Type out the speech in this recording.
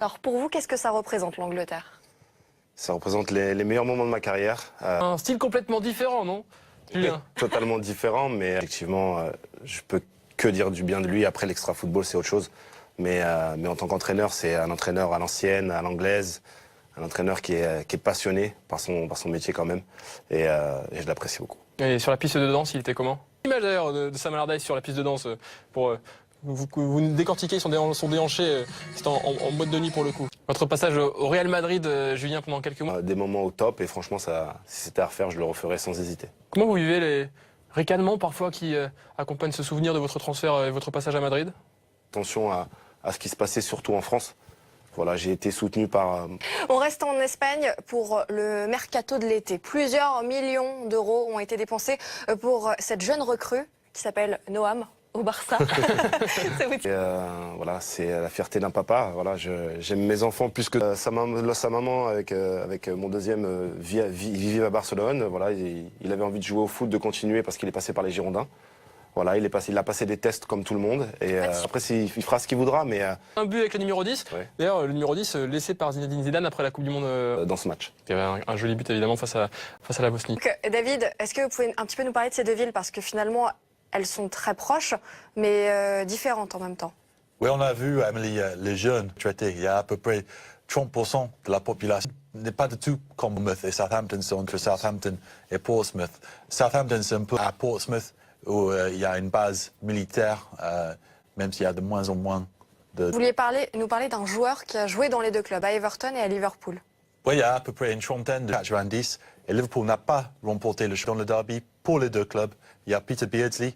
Alors pour vous, qu'est-ce que ça représente l'Angleterre? Ça représente les meilleurs moments de ma carrière. Un style complètement différent, non, Julien? Totalement différent, mais effectivement, je peux que dire du bien de lui. Après, l'extra-football, c'est autre chose. Mais en tant qu'entraîneur, c'est un entraîneur à l'ancienne, à l'anglaise, un entraîneur qui est passionné par son métier quand même. Et je l'apprécie beaucoup. Et sur la piste de danse, il était comment? L'image d'ailleurs de Sam Allardyce sur la piste de danse, pour vous décortiquez son déhanché, c'était en boîte de nuit pour le coup. Votre passage au Real Madrid, Julien, pendant quelques mois. Des moments au top, et franchement, si c'était à refaire, je le referais sans hésiter. Comment vous vivez les ricanements parfois qui accompagnent ce souvenir de votre transfert et votre passage à Madrid? Attention à ce qui se passait surtout en France. Voilà, j'ai été soutenu par... On reste en Espagne pour le mercato de l'été. Plusieurs millions d'euros ont été dépensés pour cette jeune recrue qui s'appelle Noam au Barça. Ça vous dit? Voilà, c'est la fierté d'un papa. Voilà, j'aime mes enfants plus que sa maman avec mon deuxième vit à Barcelone. Voilà, il avait envie de jouer au foot, de continuer parce qu'il est passé par les Girondins. Voilà, il a passé des tests comme tout le monde. Et après, il fera ce qu'il voudra, mais... Un but avec le numéro 10. Ouais. D'ailleurs, le numéro 10 laissé par Zinedine Zidane après la Coupe du Monde. Dans ce match. Il y avait un joli but évidemment face à la Bosnie. Donc, David, est-ce que vous pouvez un petit peu nous parler de ces deux villes? Parce que finalement, elles sont très proches, mais différentes en même temps. Oui, on a vu, Emily, les jeunes traités. Il y a à peu près 30% de la population n'est pas du tout comme Portsmouth et Southampton, c'est entre Southampton et Portsmouth. Southampton, c'est un peu à Portsmouth, où il y a une base militaire, même s'il y a de moins en moins de... Vous vouliez nous parler d'un joueur qui a joué dans les deux clubs, à Everton et à Liverpool. Oui, il y a à peu près une trentaine de 90, et Liverpool n'a pas remporté dans le derby pour les deux clubs. Il y a Peter Beardsley,